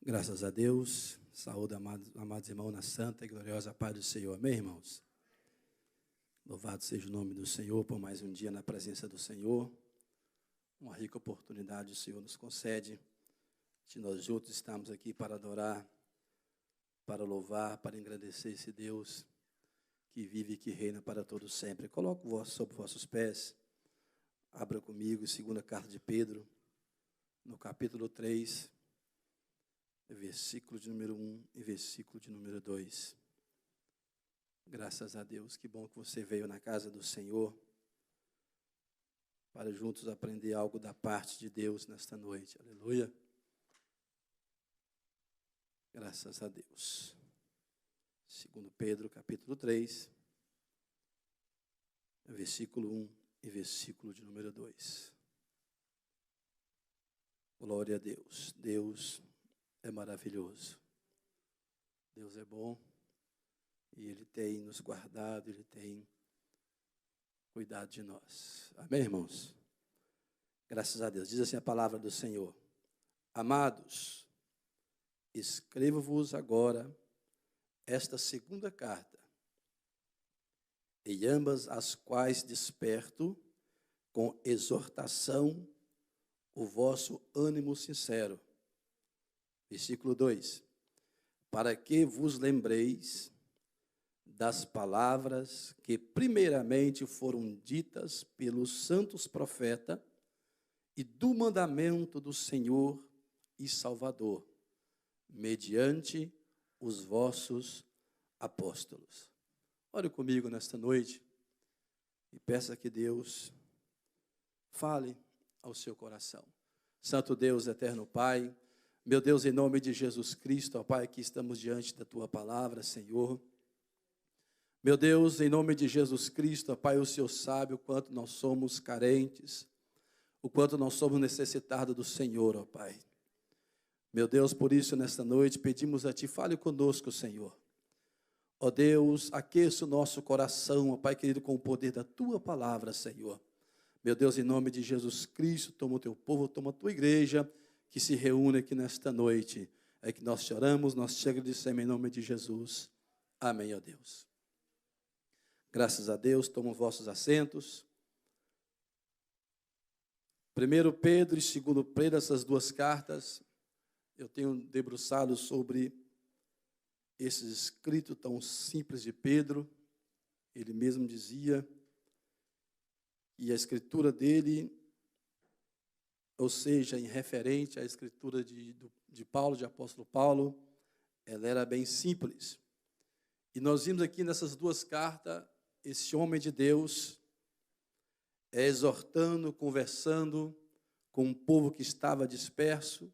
Graças a Deus, saúde, amados irmãos, na santa e gloriosa paz do Senhor. Amém, irmãos? Louvado seja o nome do Senhor por mais um dia na presença do Senhor. Uma rica oportunidade o Senhor nos concede de nós juntos estamos aqui para adorar, para louvar, para engrandecer esse Deus que vive e que reina para todos sempre. Coloco sobre vossos pés, abra comigo, segunda carta de Pedro, no capítulo 3, versículo de número 1 e versículo de número 2. Graças a Deus, que bom que você veio na casa do Senhor para juntos aprender algo da parte de Deus nesta noite. Aleluia. Graças a Deus. Segundo Pedro, capítulo 3, versículo 1 e versículo de número 2. Glória a Deus. Deus é maravilhoso. Deus é bom e Ele tem nos guardado, Ele tem cuidado de nós. Amém, irmãos? Graças a Deus. Diz assim a palavra do Senhor. Amados, escrevo-vos agora esta segunda carta, em ambas as quais desperto com exortação o vosso ânimo sincero. Versículo 2. Para que vos lembreis das palavras que primeiramente foram ditas pelos santos profetas e do mandamento do Senhor e Salvador, mediante os vossos apóstolos. Ore comigo nesta noite e peça que Deus fale ao seu coração. Santo Deus, eterno Pai, meu Deus, em nome de Jesus Cristo, ó Pai, aqui estamos diante da Tua palavra, Senhor. Meu Deus, em nome de Jesus Cristo, ó Pai, o Senhor sabe o quanto nós somos carentes, o quanto nós somos necessitados do Senhor, ó Pai. Meu Deus, por isso, nesta noite, pedimos a Ti, fale conosco, Senhor. Ó Deus, aqueça o nosso coração, ó Pai querido, com o poder da Tua palavra, Senhor. Meu Deus, em nome de Jesus Cristo, toma o Teu povo, toma a Tua igreja, que se reúne aqui nesta noite. É que nós te oramos, nós te agradecemos em nome de Jesus. Amém, ó Deus. Graças a Deus, tomam vossos assentos. 1 Pedro e 2 Pedro, essas duas cartas, eu tenho debruçado sobre esse escrito tão simples de Pedro. Ele mesmo dizia, e a escritura dele, ou seja, em referente à escritura de Paulo, de apóstolo Paulo, ela era bem simples. E nós vimos aqui nessas duas cartas, esse homem de Deus exortando, conversando com um povo que estava disperso,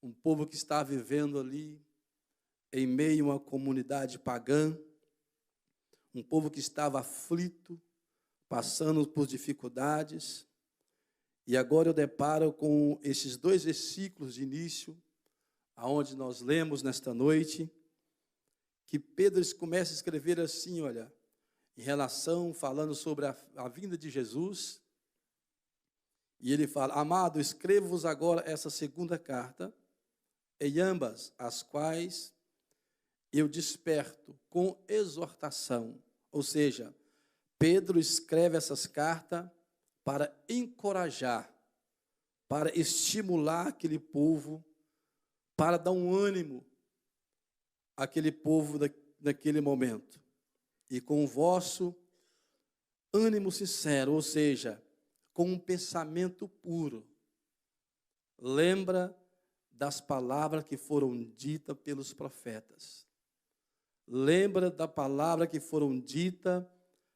um povo que estava vivendo ali em meio a uma comunidade pagã, um povo que estava aflito, passando por dificuldades. E agora eu deparo com esses dois versículos de início, aonde nós lemos nesta noite, que Pedro começa a escrever assim, olha, em relação, falando sobre a vinda de Jesus, e ele fala, amado, escrevo-vos agora essa segunda carta, em ambas as quais eu desperto com exortação, ou seja, Pedro escreve essas cartas para encorajar, para estimular aquele povo, para dar um ânimo àquele povo naquele momento. E com o vosso ânimo sincero, ou seja, com um pensamento puro, lembra das palavras que foram ditas pelos profetas. Lembra da palavra que foram ditas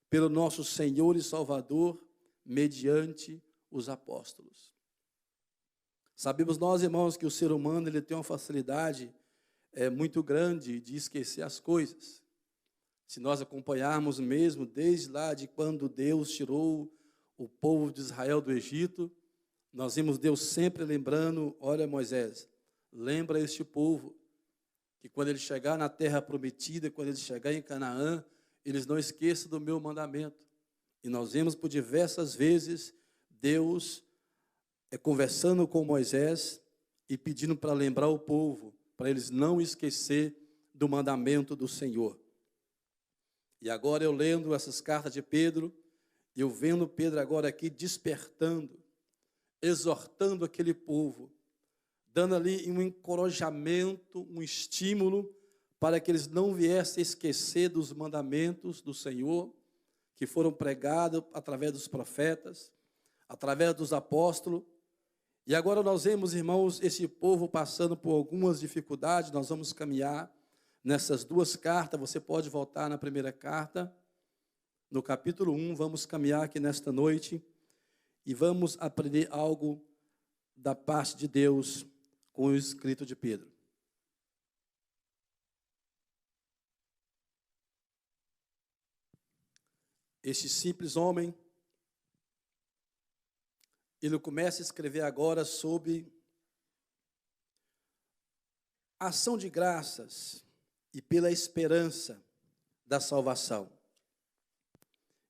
pelo nosso Senhor e Salvador, mediante os apóstolos. Sabemos nós, irmãos, que o ser humano ele tem uma facilidade muito grande de esquecer as coisas. Se nós acompanharmos mesmo desde lá de quando Deus tirou o povo de Israel do Egito, nós vimos Deus sempre lembrando, olha Moisés, lembra este povo, que quando ele chegar na terra prometida, quando ele chegar em Canaã, eles não esqueçam do meu mandamento. E nós vemos por diversas vezes Deus conversando com Moisés e pedindo para lembrar o povo, para eles não esquecer do mandamento do Senhor. E agora eu lendo essas cartas de Pedro, eu vendo Pedro agora aqui despertando, exortando aquele povo, dando ali um encorajamento, um estímulo, para que eles não viessem esquecer dos mandamentos do Senhor, que foram pregados através dos profetas, através dos apóstolos. E agora nós vemos, irmãos, esse povo passando por algumas dificuldades. Nós vamos caminhar nessas duas cartas. Você pode voltar na primeira carta, no capítulo 1, vamos caminhar aqui nesta noite e vamos aprender algo da parte de Deus com o escrito de Pedro. Este simples homem, ele começa a escrever agora sobre a ação de graças e pela esperança da salvação.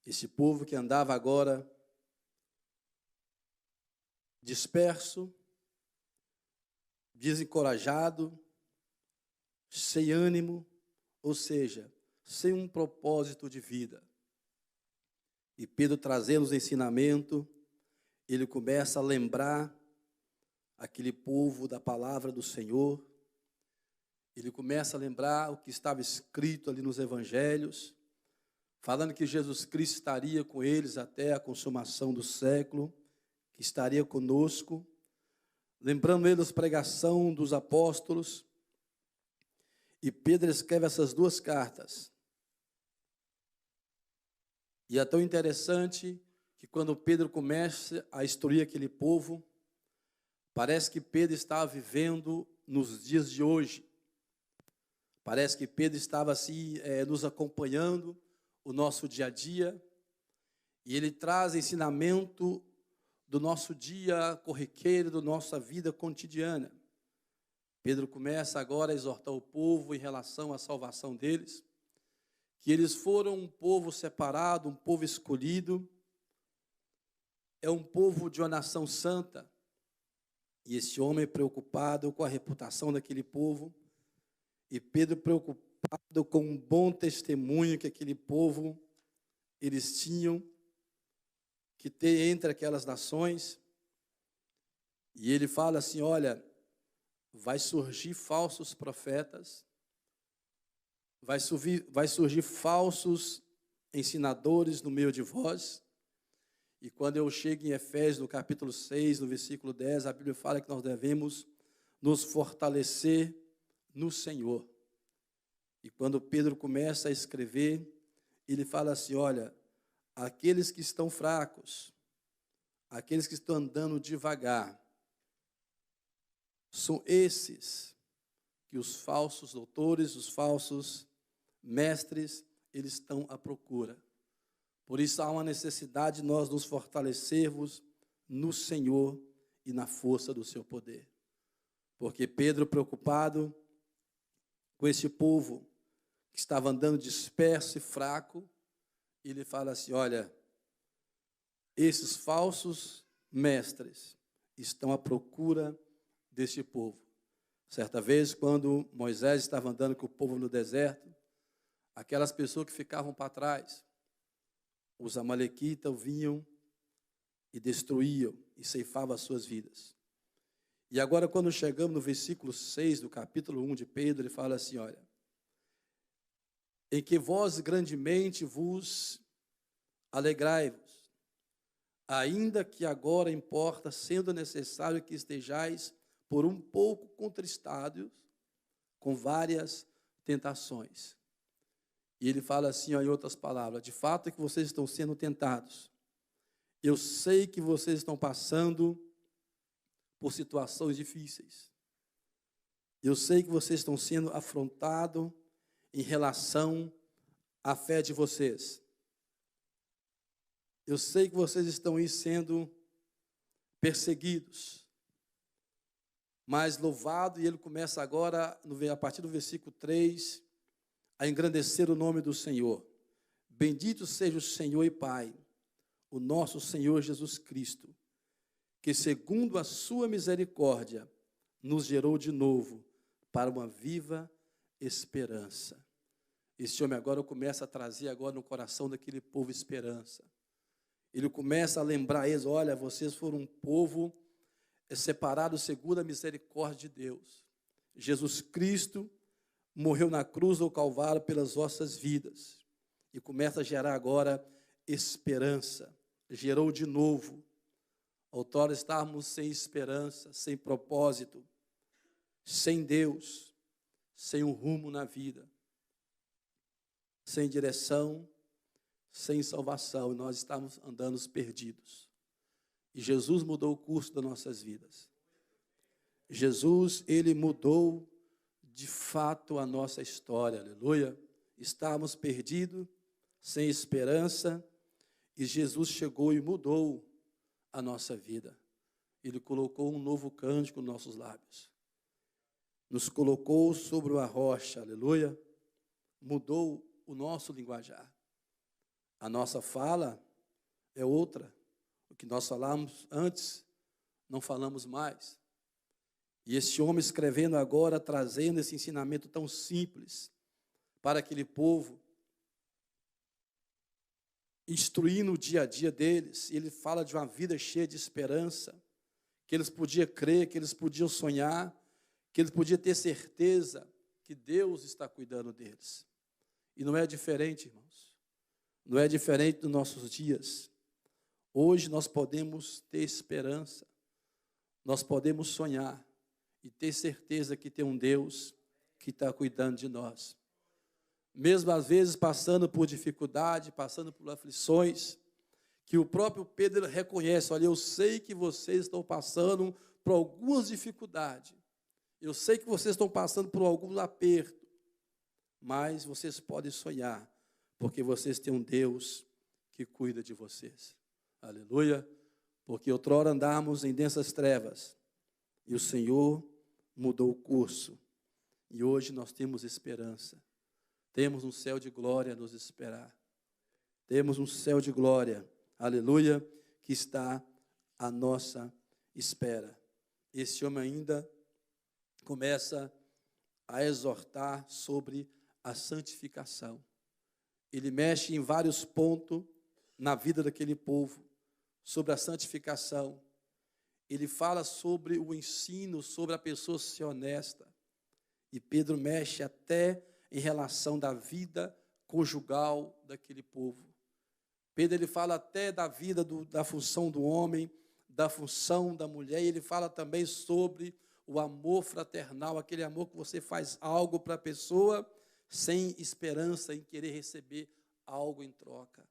Esse povo que andava agora disperso, desencorajado, sem ânimo, ou seja, sem um propósito de vida. E Pedro, trazendo os ensinamentos, ele começa a lembrar aquele povo da palavra do Senhor. Ele começa a lembrar o que estava escrito ali nos evangelhos, falando que Jesus Cristo estaria com eles até a consumação do século, que estaria conosco, lembrando eles a pregação dos apóstolos. E Pedro escreve essas duas cartas. E é tão interessante que quando Pedro começa a instruir aquele povo, parece que Pedro estava vivendo nos dias de hoje. Parece que Pedro estava assim, nos acompanhando o nosso dia a dia, e ele traz ensinamento do nosso dia corriqueiro, da nossa vida cotidiana. Pedro começa agora a exortar o povo em relação à salvação deles, que eles foram um povo separado, um povo escolhido, é um povo de uma nação santa. E esse homem preocupado com a reputação daquele povo, e Pedro preocupado com um bom testemunho que aquele povo, eles tinham que ter entre aquelas nações. E ele fala assim, olha, vai surgir falsos profetas, vai surgir falsos ensinadores no meio de vós. E quando eu chego em Efésios, no capítulo 6, no versículo 10, a Bíblia fala que nós devemos nos fortalecer no Senhor. E quando Pedro começa a escrever, ele fala assim, olha, aqueles que estão fracos, aqueles que estão andando devagar, são esses que os falsos doutores, os falsos mestres, eles estão à procura. Por isso há uma necessidade de nós nos fortalecermos no Senhor e na força do seu poder. Porque Pedro, preocupado com esse povo que estava andando disperso e fraco, ele fala assim, olha, esses falsos mestres estão à procura deste povo. Certa vez, quando Moisés estava andando com o povo no deserto, aquelas pessoas que ficavam para trás, os amalequitas vinham e destruíam e ceifavam as suas vidas. E agora, quando chegamos no versículo 6 do capítulo 1 de Pedro, ele fala assim, olha, em que vós grandemente vos alegrai-vos, ainda que agora importa, sendo necessário que estejais por um pouco contristados com várias tentações. E ele fala assim, ó, em outras palavras, de fato é que vocês estão sendo tentados. Eu sei que vocês estão passando por situações difíceis. Eu sei que vocês estão sendo afrontados em relação à fé de vocês. Eu sei que vocês estão aí sendo perseguidos. Mas louvado, e ele começa agora, a partir do versículo 3, a engrandecer o nome do Senhor. Bendito seja o Senhor e Pai, o nosso Senhor Jesus Cristo, que segundo a sua misericórdia nos gerou de novo para uma viva esperança. Esse homem agora começa a trazer agora no coração daquele povo esperança. Ele começa a lembrar eles, olha, vocês foram um povo separado segundo a misericórdia de Deus. Jesus Cristo morreu na cruz do Calvário pelas vossas vidas. E começa a gerar agora esperança. Gerou de novo. Outrora estávamos sem esperança, sem propósito, sem Deus, sem um rumo na vida, sem direção, sem salvação. E nós estávamos andando perdidos. E Jesus mudou o curso das nossas vidas. Jesus, ele mudou de fato a nossa história, aleluia. Estávamos perdidos, sem esperança, e Jesus chegou e mudou a nossa vida. Ele colocou um novo cântico nos nossos lábios. Nos colocou sobre uma rocha, aleluia. Mudou o nosso linguajar. A nossa fala é outra. O que nós falamos antes, não falamos mais. E esse homem escrevendo agora, trazendo esse ensinamento tão simples para aquele povo, instruindo o dia a dia deles. Ele fala de uma vida cheia de esperança, que eles podiam crer, que eles podiam sonhar, que eles podiam ter certeza que Deus está cuidando deles. E não é diferente, irmãos. Não é diferente dos nossos dias. Hoje nós podemos ter esperança, nós podemos sonhar e ter certeza que tem um Deus que está cuidando de nós. Mesmo às vezes passando por dificuldade, passando por aflições, que o próprio Pedro reconhece, olha, eu sei que vocês estão passando por algumas dificuldades, eu sei que vocês estão passando por alguns apertos, mas vocês podem sonhar, porque vocês têm um Deus que cuida de vocês. Aleluia, porque outrora andávamos em densas trevas, e o Senhor mudou o curso, e hoje nós temos esperança. Temos um céu de glória a nos esperar. Temos um céu de glória, aleluia, que está à nossa espera. Esse homem ainda começa a exortar sobre a santificação. Ele mexe em vários pontos na vida daquele povo, sobre a santificação. Ele fala sobre o ensino, sobre a pessoa ser honesta. E Pedro mexe até em relação da vida conjugal daquele povo. Pedro, ele fala até da vida, da função do homem, da função da mulher, e ele fala também sobre o amor fraternal, aquele amor que você faz algo para a pessoa sem esperança em querer receber algo em troca.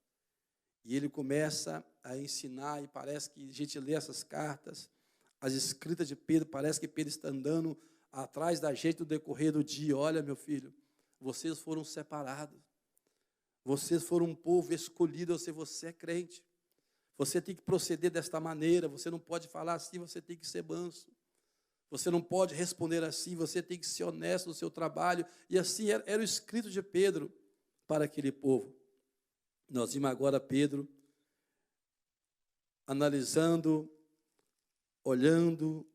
E ele começa a ensinar, e parece que a gente lê essas cartas, as escritas de Pedro, parece que Pedro está andando atrás da gente no decorrer do dia. Olha, meu filho, vocês foram separados. Vocês foram um povo escolhido, ou seja, você é crente. Você tem que proceder desta maneira, você não pode falar assim, você tem que ser manso. Você não pode responder assim, você tem que ser honesto no seu trabalho. E assim era o escrito de Pedro para aquele povo. Nós vimos agora Pedro analisando, olhando,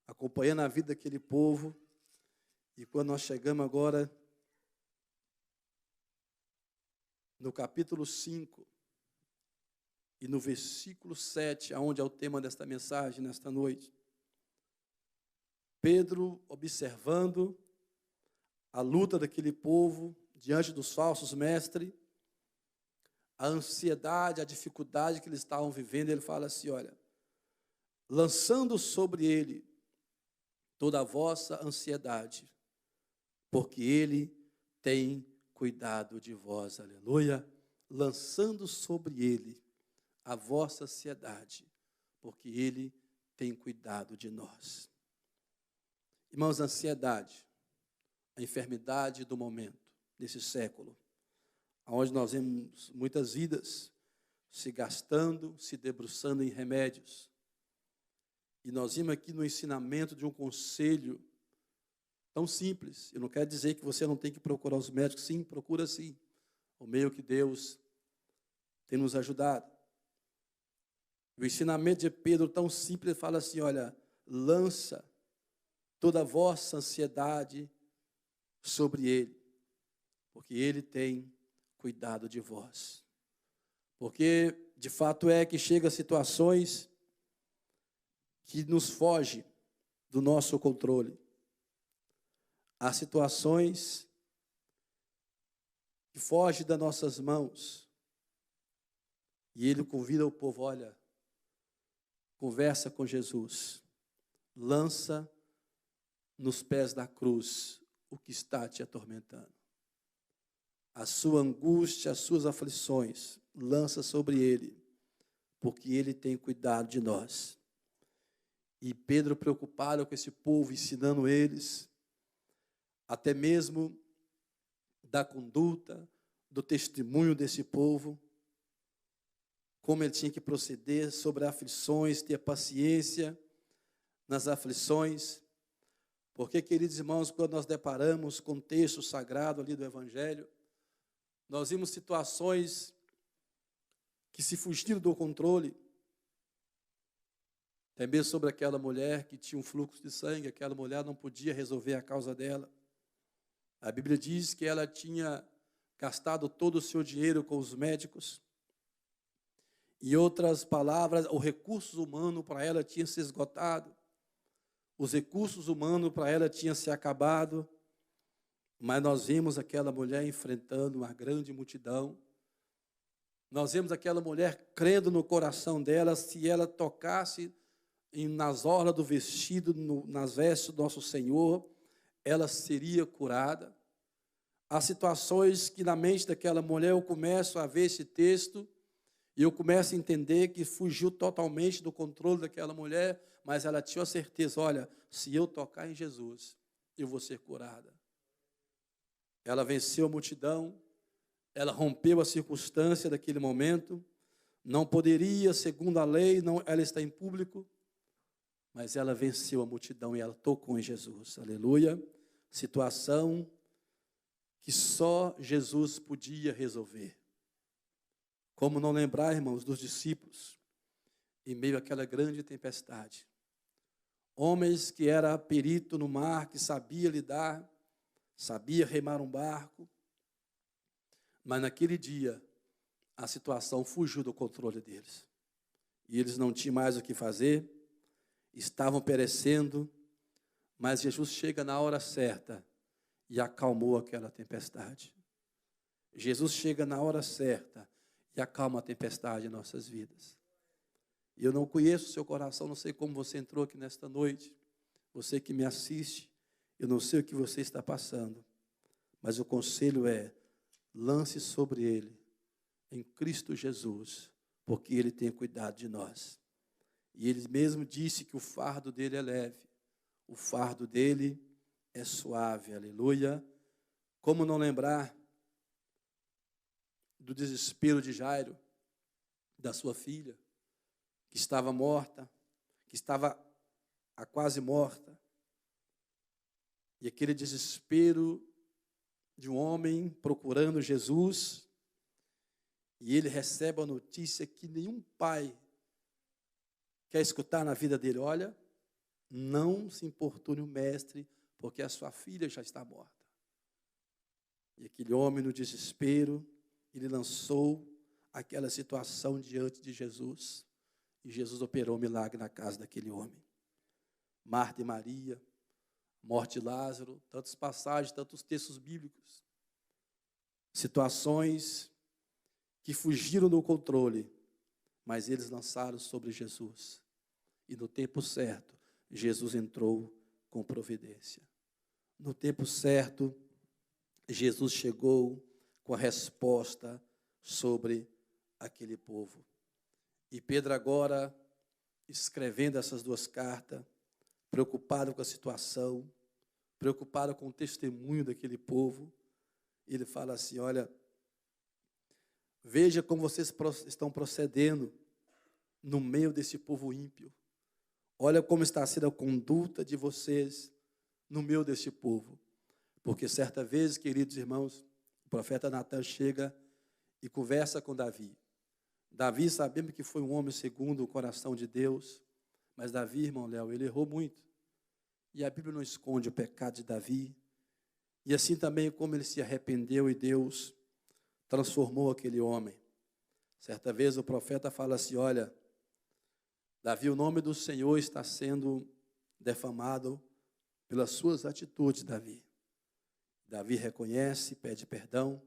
acompanhando a vida daquele povo. E quando nós chegamos agora no capítulo 5 e no versículo 7, onde é o tema desta mensagem nesta noite, Pedro observando a luta daquele povo diante dos falsos mestres, a ansiedade, a dificuldade que eles estavam vivendo, ele fala assim, olha, lançando sobre ele toda a vossa ansiedade, porque ele tem cuidado de vós, aleluia, lançando sobre ele a vossa ansiedade, porque ele tem cuidado de nós. Irmãos, a ansiedade, a enfermidade do momento, desse século, onde nós vemos muitas vidas se gastando, se debruçando em remédios. E nós vimos aqui no ensinamento de um conselho tão simples. Eu não quero dizer que você não tem que procurar os médicos. Sim, procura sim. O meio que Deus tem nos ajudado. O ensinamento de Pedro tão simples, ele fala assim, olha, lança toda a vossa ansiedade sobre Ele, porque Ele tem cuidado de vós. Porque, de fato, é que chega a situações que nos foge do nosso controle. Há situações que fogem das nossas mãos. E Ele convida o povo, olha, conversa com Jesus, lança nos pés da cruz o que está te atormentando. A sua angústia, as suas aflições, lança sobre Ele, porque Ele tem cuidado de nós. E Pedro, preocupado com esse povo, ensinando eles, até mesmo da conduta, do testemunho desse povo, como ele tinha que proceder sobre aflições, ter paciência nas aflições. Porque, queridos irmãos, quando nós deparamos com o texto sagrado ali do Evangelho, nós vimos situações que se fugiram do controle. Também sobre aquela mulher que tinha um fluxo de sangue, aquela mulher não podia resolver a causa dela. A Bíblia diz que ela tinha gastado todo o seu dinheiro com os médicos. Em outras palavras, o recurso humano para ela tinha se esgotado. Os recursos humanos para ela tinham se acabado. Mas nós vimos aquela mulher enfrentando uma grande multidão. Nós vemos aquela mulher crendo no coração dela, se ela tocasse nas orlas do vestido, nas vestes do nosso Senhor, ela seria curada. Há situações que na mente daquela mulher eu começo a ver esse texto e eu começo a entender que fugiu totalmente do controle daquela mulher, mas ela tinha a certeza, olha, se eu tocar em Jesus, eu vou ser curada. Ela venceu a multidão, ela rompeu a circunstância daquele momento, não poderia, segundo a lei, ela está em público, mas ela venceu a multidão e ela tocou em Jesus. Aleluia. Situação que só Jesus podia resolver. Como não lembrar, irmãos, dos discípulos, em meio àquela grande tempestade. Homens que era perito no mar, que sabia lidar, sabia remar um barco, mas naquele dia a situação fugiu do controle deles. E eles não tinham mais o que fazer, estavam perecendo, mas Jesus chega na hora certa e acalmou aquela tempestade. Jesus chega na hora certa e acalma a tempestade em nossas vidas. E eu não conheço o seu coração, não sei como você entrou aqui nesta noite, você que me assiste, eu não sei o que você está passando, mas o conselho é, lance sobre Ele, em Cristo Jesus, porque Ele tem cuidado de nós. E Ele mesmo disse que o fardo dele é leve, o fardo dele é suave, aleluia. Como não lembrar do desespero de Jairo, da sua filha, que estava morta, que estava quase morta, e aquele desespero de um homem procurando Jesus, e ele recebe a notícia que nenhum pai quer escutar na vida dele. Olha, não se importune o mestre, porque a sua filha já está morta. E aquele homem, no desespero, ele lançou aquela situação diante de Jesus, e Jesus operou um milagre na casa daquele homem. Marta e Maria, morte de Lázaro, tantas passagens, tantos textos bíblicos, situações que fugiram do controle, mas eles lançaram sobre Jesus. E no tempo certo, Jesus entrou com providência. No tempo certo, Jesus chegou com a resposta sobre aquele povo. E Pedro agora, escrevendo essas duas cartas, preocupado com a situação, preocupado com o testemunho daquele povo, ele fala assim, olha, veja como vocês estão procedendo no meio desse povo ímpio. Olha como está sendo a conduta de vocês no meio desse povo. Porque certa vez, queridos irmãos, o profeta Natan chega e conversa com Davi. Davi, sabemos que foi um homem segundo o coração de Deus, mas Davi, irmão Léo, ele errou muito. E a Bíblia não esconde o pecado de Davi. E assim também como ele se arrependeu e Deus transformou aquele homem. Certa vez o profeta fala assim, olha, Davi, o nome do Senhor está sendo defamado pelas suas atitudes, Davi. Davi reconhece, pede perdão,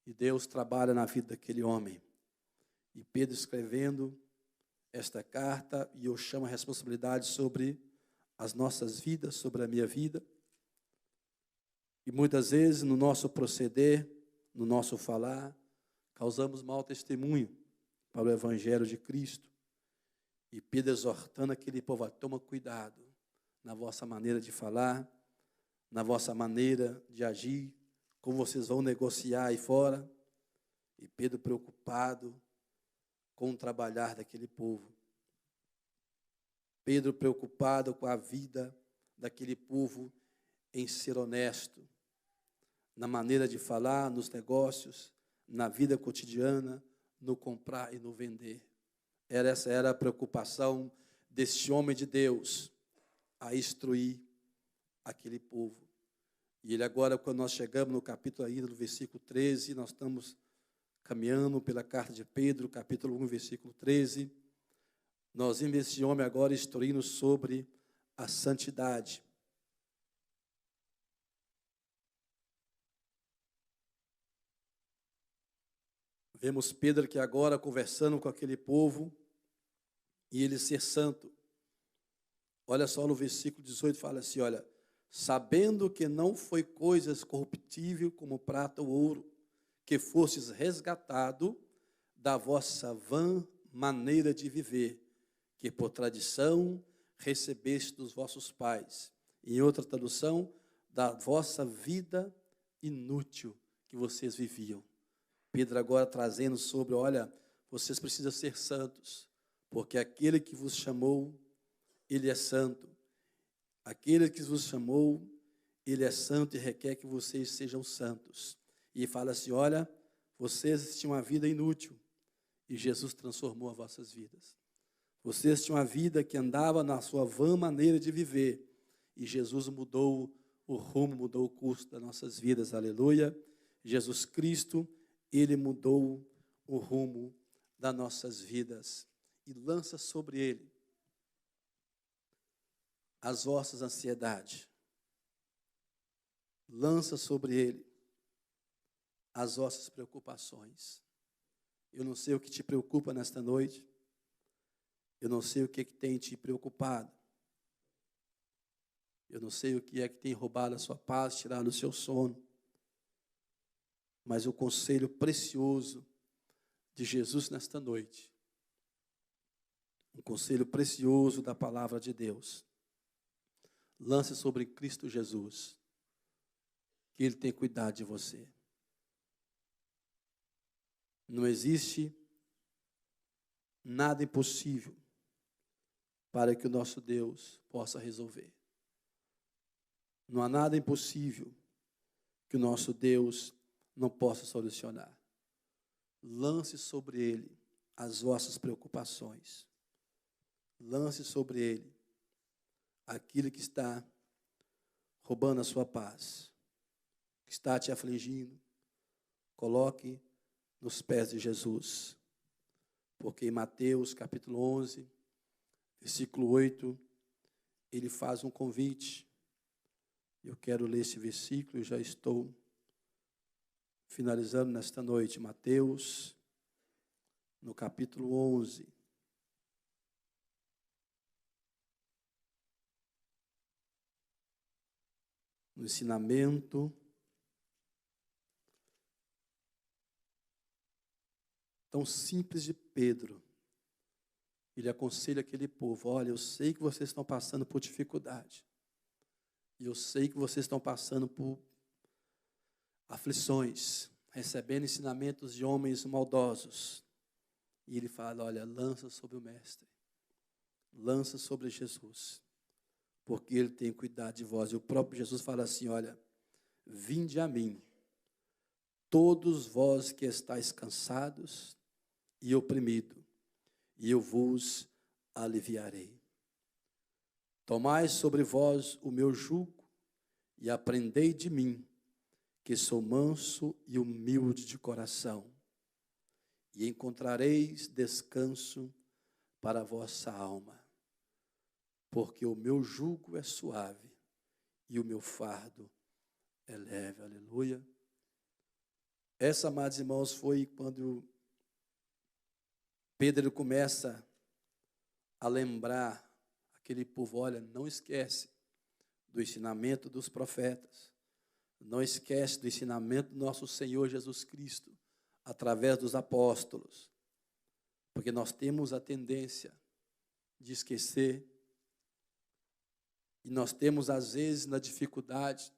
e Deus trabalha na vida daquele homem. E Pedro escrevendo esta carta, e eu chamo a responsabilidade sobre as nossas vidas, sobre a minha vida. E muitas vezes no nosso proceder, no nosso falar, causamos mau testemunho para o Evangelho de Cristo. E Pedro exortando aquele povo, toma cuidado na vossa maneira de falar, na vossa maneira de agir, como vocês vão negociar aí fora. E Pedro preocupado com o trabalhar daquele povo. Pedro preocupado com a vida daquele povo em ser honesto, na maneira de falar, nos negócios, na vida cotidiana, no comprar e no vender. Essa era a preocupação deste homem de Deus, a instruir aquele povo. E ele agora, quando nós chegamos no capítulo ainda, no versículo 13, nós estamos caminhando pela carta de Pedro, capítulo 1, versículo 13, nós vimos esse homem agora instruindo sobre a santidade. Vemos Pedro aqui agora conversando com aquele povo e ele ser santo. Olha só no versículo 18, fala assim, olha, sabendo que não foi coisas corruptíveis como prata ou ouro, que fostes resgatado da vossa vã maneira de viver, que por tradição recebeste dos vossos pais. Em outra tradução, da vossa vida inútil que vocês viviam. Pedro agora trazendo sobre, olha, vocês precisam ser santos, porque aquele que vos chamou, ele é santo. Aquele que vos chamou, ele é santo e requer que vocês sejam santos. E fala assim, olha, vocês tinham uma vida inútil e Jesus transformou as vossas vidas. Vocês tinham uma vida que andava na sua vã maneira de viver e Jesus mudou o rumo, mudou o curso das nossas vidas, aleluia. Jesus Cristo, ele mudou o rumo das nossas vidas e lança sobre ele as vossas ansiedades. Lança sobre ele as vossas preocupações. Eu não sei o que te preocupa nesta noite. Eu não sei o que tem te preocupado. Eu não sei o que é que tem roubado a sua paz, tirado o seu sono. Mas o conselho precioso de Jesus nesta noite, um conselho precioso da palavra de Deus, lance sobre Cristo Jesus, que Ele tem cuidado de você. Não existe nada impossível para que o nosso Deus possa resolver. Não há nada impossível que o nosso Deus não possa solucionar. Lance sobre Ele as vossas preocupações. Lance sobre Ele aquilo que está roubando a sua paz, que está te afligindo. Coloque nos pés de Jesus. Porque em Mateus capítulo 11, versículo 8, ele faz um convite. Eu quero ler esse versículo e já estou finalizando nesta noite. Mateus, no capítulo 11. No ensinamento tão simples de Pedro, ele aconselha aquele povo, olha, eu sei que vocês estão passando por dificuldade, e eu sei que vocês estão passando por aflições, recebendo ensinamentos de homens maldosos, e ele fala, olha, lança sobre o Mestre, lança sobre Jesus, porque Ele tem cuidado de vós. E o próprio Jesus fala assim, olha, vinde a mim, todos vós que estáis cansados e oprimidos, e eu vos aliviarei. Tomai sobre vós o meu jugo e aprendei de mim, que sou manso e humilde de coração, e encontrareis descanso para a vossa alma, porque o meu jugo é suave e o meu fardo é leve. Aleluia. Essa, amados irmãos, foi quando Pedro começa a lembrar aquele povo: olha, não esquece do ensinamento dos profetas, não esquece do ensinamento do nosso Senhor Jesus Cristo, através dos apóstolos, porque nós temos a tendência de esquecer, e nós temos, às vezes, na dificuldade,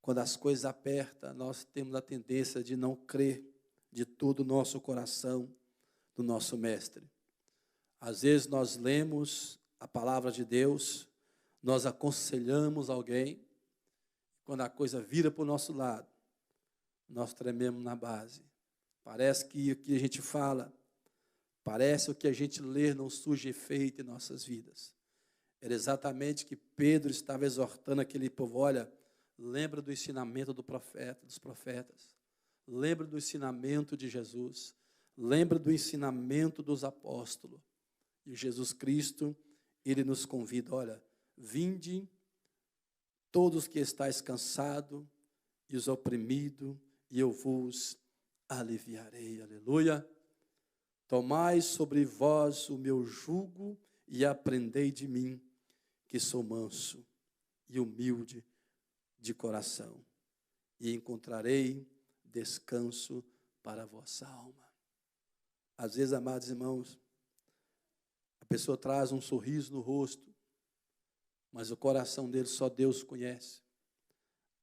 quando as coisas apertam, nós temos a tendência de não crer de todo o nosso coração no nosso Mestre. Às vezes nós lemos a palavra de Deus, nós aconselhamos alguém, quando a coisa vira para o nosso lado, nós trememos na base. Parece que o que a gente fala, parece o que a gente lê não surge efeito em nossas vidas. Era exatamente que Pedro estava exortando aquele povo: olha, lembra do ensinamento do profeta, dos profetas, lembra do ensinamento de Jesus, lembra do ensinamento dos apóstolos. E Jesus Cristo, Ele nos convida: olha, vinde todos que estáis cansados e os oprimidos, e eu vos aliviarei. Aleluia. Tomai sobre vós o meu jugo e aprendei de mim, que sou manso e humilde de coração, e encontrarei descanso para a vossa alma. Às vezes, amados irmãos, a pessoa traz um sorriso no rosto, mas o coração dele só Deus conhece.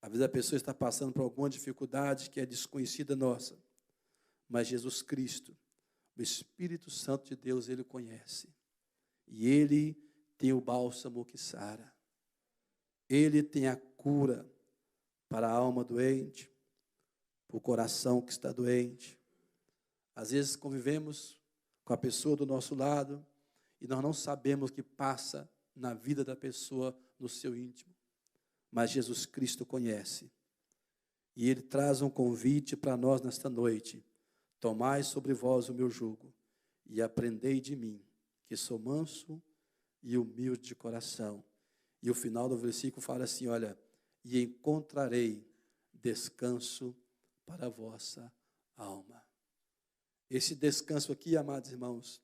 Às vezes a pessoa está passando por alguma dificuldade que é desconhecida nossa, mas Jesus Cristo, o Espírito Santo de Deus, Ele conhece. E Ele tem o bálsamo que sara. Ele tem a cura para a alma doente, para o coração que está doente. Às vezes convivemos com a pessoa do nosso lado e nós não sabemos o que passa na vida da pessoa, no seu íntimo. Mas Jesus Cristo conhece. E Ele traz um convite para nós nesta noite: tomai sobre vós o meu jugo e aprendei de mim, que sou manso e humilde de coração. E o final do versículo fala assim: olha, e encontrarei descanso para a vossa alma. Esse descanso aqui, amados irmãos,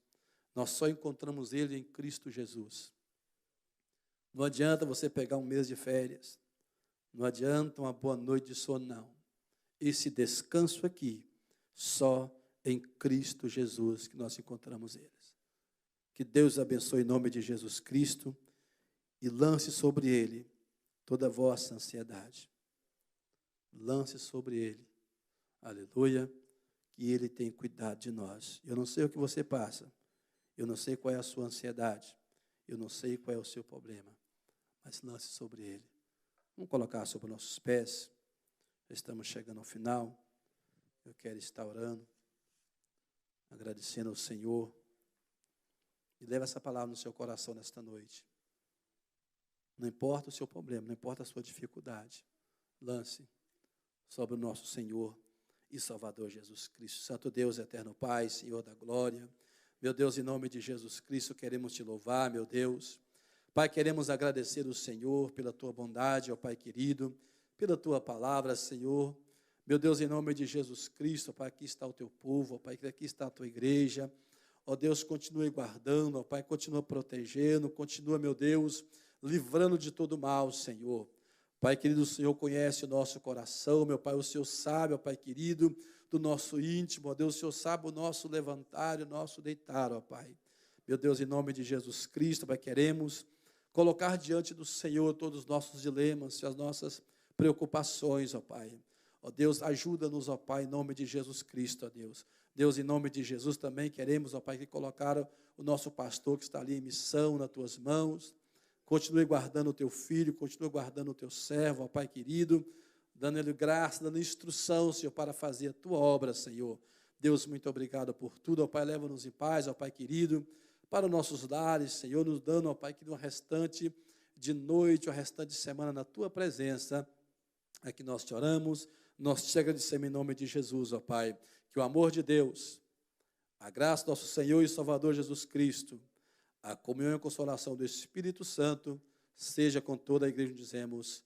nós só encontramos ele em Cristo Jesus. Não adianta você pegar um mês de férias, não adianta uma boa noite de sono, não. Esse descanso aqui, só em Cristo Jesus que nós encontramos eles. Que Deus abençoe em nome de Jesus Cristo e lance sobre ele toda a vossa ansiedade. Lance sobre ele, aleluia, que ele tem cuidado de nós. Eu não sei o que você passa, eu não sei qual é a sua ansiedade, eu não sei qual é o seu problema, mas lance sobre ele. Vamos colocar sobre nossos pés. Já estamos chegando ao final. Eu quero estar orando, agradecendo ao Senhor. E leva essa palavra no seu coração nesta noite. Não importa o seu problema, não importa a sua dificuldade, lance sobre o nosso Senhor e Salvador Jesus Cristo. Santo Deus, eterno Pai, Senhor da glória, meu Deus, em nome de Jesus Cristo, queremos te louvar, meu Deus. Pai, queremos agradecer ao Senhor pela tua bondade, ó Pai querido, pela tua palavra, Senhor. Meu Deus, em nome de Jesus Cristo, ó Pai, aqui está o teu povo, ó Pai, aqui está a tua igreja. Ó Deus, continue guardando, ó Pai, continua protegendo, continua, meu Deus, livrando de todo mal, Senhor. Pai querido, o Senhor conhece o nosso coração, meu Pai, o Senhor sabe, ó Pai querido, do nosso íntimo, ó Deus, o Senhor sabe o nosso levantar e o nosso deitar, ó Pai. Meu Deus, em nome de Jesus Cristo, Pai, queremos colocar diante do Senhor todos os nossos dilemas e as nossas preocupações, ó Pai. Ó Deus, ajuda-nos, ó Pai, em nome de Jesus Cristo, ó Deus. Deus, em nome de Jesus também queremos, ó Pai, que colocaram o nosso pastor que está ali em missão nas tuas mãos. Continue guardando o teu filho, continue guardando o teu servo, ó Pai querido, dando ele graça, dando instrução, Senhor, para fazer a tua obra, Senhor. Deus, muito obrigado por tudo, ó Pai, leva-nos em paz, ó Pai querido, para os nossos lares, Senhor, nos dando, ó Pai, que no restante de noite, o restante de semana, na Tua presença, é que nós te oramos, nós te agradecemos em nome de Jesus, ó Pai, que o amor de Deus, a graça do nosso Senhor e Salvador Jesus Cristo, a comunhão e a consolação do Espírito Santo, seja com toda a igreja, dizemos